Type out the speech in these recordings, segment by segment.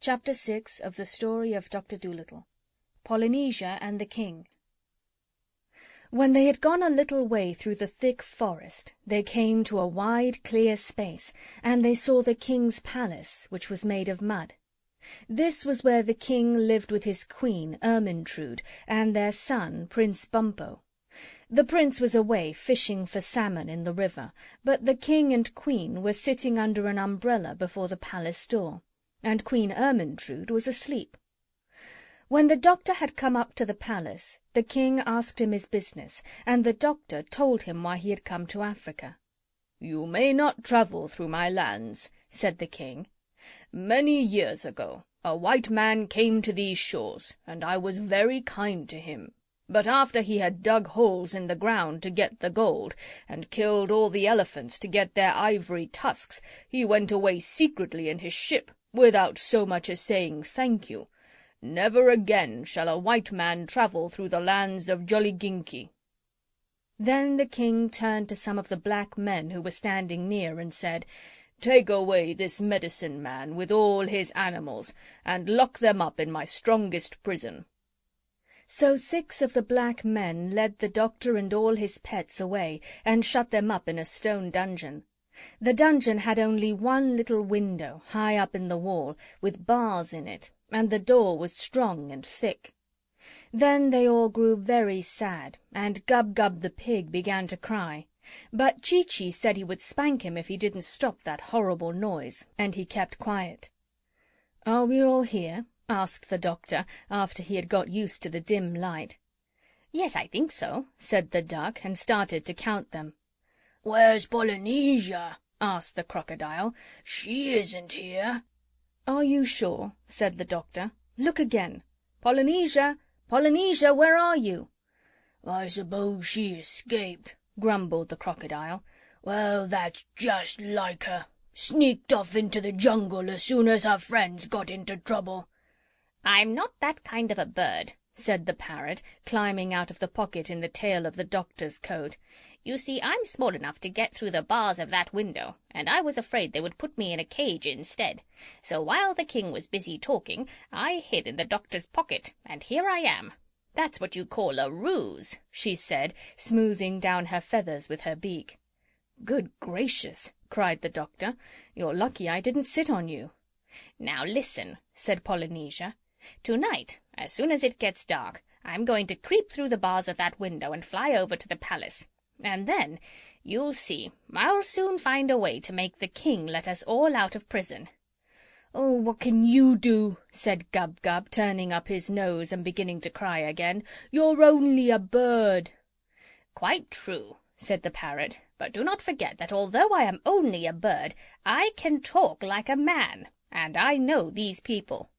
Chapter 6 of the Story of Dr. Dolittle. Polynesia and the King. When they had gone a little way through the thick forest, they came to a wide, clear space, and they saw the king's palace, which was made of mud. This was where the king lived with his queen, Ermyntrude, and their son, Prince Bumpo. The prince was away fishing for salmon in the river, but the king and queen were sitting under an umbrella before the palace door, and Queen Ermyntrude was asleep. When the doctor had come up to the palace, the king asked him his business, and the doctor told him why he had come to Africa. "You may not travel through my lands," said the king. "Many years ago a white man came to these shores, and I was very kind to him. But after he had dug holes in the ground to get the gold, and killed all the elephants to get their ivory tusks, he went away secretly in his ship, without so much as saying thank you. Never again shall a white man travel through the lands of Jolliginki." Then the king turned to some of the black men who were standing near and said, "Take away this medicine man with all his animals, and lock them up in my strongest prison." So 6 of the black men led the doctor and all his pets away, and shut them up in a stone dungeon. The dungeon had only one little window, high up in the wall, with bars in it, and the door was strong and thick. Then they all grew very sad, and Gub-Gub the pig began to cry. But Chee-Chee said he would spank him if he didn't stop that horrible noise, and he kept quiet. "Are we all here?" asked the doctor, after he had got used to the dim light. "Yes, I think so," said the duck, and started to count them. "Where's Polynesia?" asked the crocodile. "She isn't here." "Are you sure?" said the doctor. "Look again. Polynesia! Polynesia, where are you?" "I suppose she escaped," grumbled the crocodile. "Well, that's just like her. Sneaked off into the jungle as soon as her friends got into trouble." "I'm not that kind of a bird," said the parrot, climbing out of the pocket in the tail of the doctor's coat. "You see, I'm small enough to get through the bars of that window, and I was afraid they would put me in a cage instead. So while the king was busy talking, I hid in the doctor's pocket, and here I am. That's what you call a ruse," she said, smoothing down her feathers with her beak. "Good gracious!" cried the doctor. "You're lucky I didn't sit on you." "Now listen," said Polynesia. "Tonight, as soon as it gets dark, I'm going to creep through the bars of that window and fly over to the palace. And then, you'll see, I'll soon find a way to make the king let us all out of prison." "Oh, what can you do?" said Gub-Gub, turning up his nose and beginning to cry again. "You're only a bird." "Quite true," said the parrot. "But do not forget that although I am only a bird, I can talk like a man, and I know these people."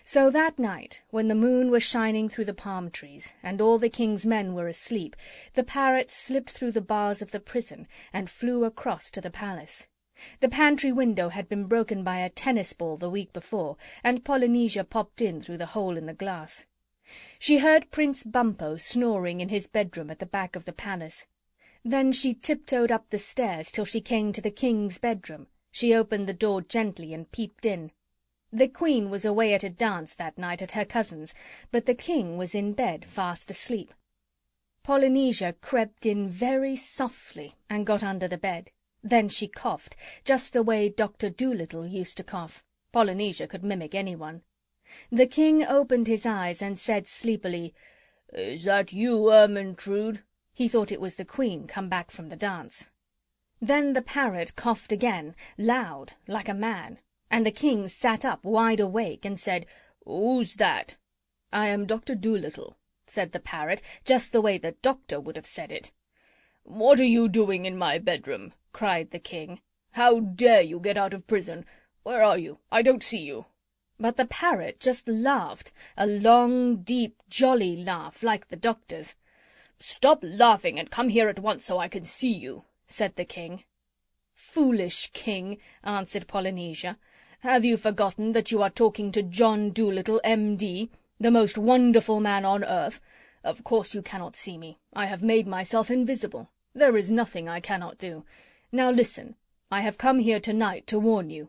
So that night, when the moon was shining through the palm trees, and all the king's men were asleep, the parrot slipped through the bars of the prison and flew across to the palace. The pantry window had been broken by a tennis ball the week before, and Polynesia popped in through the hole in the glass. She heard Prince Bumpo snoring in his bedroom at the back of the palace. Then she tiptoed up the stairs till she came to the king's bedroom. She opened the door gently and peeped in. The queen was away at a dance that night at her cousin's, but the king was in bed fast asleep. Polynesia crept in very softly and got under the bed. Then she coughed, just the way Dr. Dolittle used to cough. Polynesia could mimic anyone. The king opened his eyes and said sleepily, "Is that you, Ermyntrude?" He thought it was the queen come back from the dance. Then the parrot coughed again, loud, like a man, and the king sat up wide awake and said, "Who's that?" "I am Dr. Dolittle," said the parrot, just the way the doctor would have said it. "What are you doing in my bedroom?" cried the king. "How dare you get out of prison? Where are you? I don't see you." But the parrot just laughed, a long, deep, jolly laugh, like the doctor's. "Stop laughing and come here at once so I can see you," said the king. "Foolish king," answered Polynesia. "Have you forgotten that you are talking to John Dolittle, M.D., the most wonderful man on earth? Of course you cannot see me. I have made myself invisible. There is nothing I cannot do. Now listen. I have come here tonight to warn you.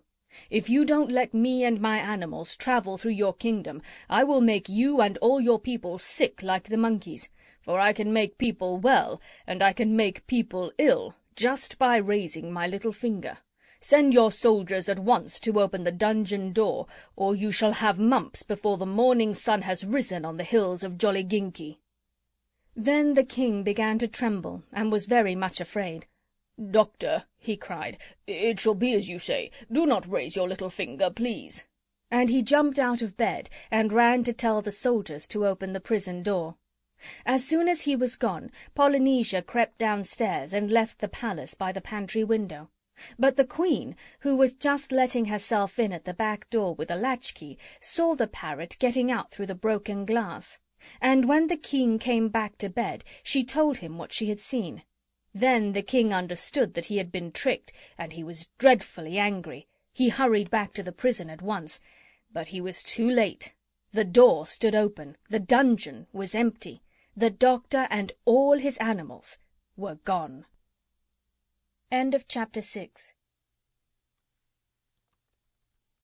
If you don't let me and my animals travel through your kingdom, I will make you and all your people sick like the monkeys, for I can make people well, and I can make people ill, just by raising my little finger. Send your soldiers at once to open the dungeon door, or you shall have mumps before the morning sun has risen on the hills of Jolliginki." Then the king began to tremble, and was very much afraid. "Doctor," he cried, "it shall be as you say. Do not raise your little finger, please." And he jumped out of bed, and ran to tell the soldiers to open the prison door. As soon as he was gone, Polynesia crept downstairs and left the palace by the pantry window. But the queen, who was just letting herself in at the back door with a latchkey, saw the parrot getting out through the broken glass. And when the king came back to bed, she told him what she had seen. Then the king understood that he had been tricked, and he was dreadfully angry. He hurried back to the prison at once. But he was too late. The door stood open. The dungeon was empty. The doctor and all his animals were gone. End of chapter 6.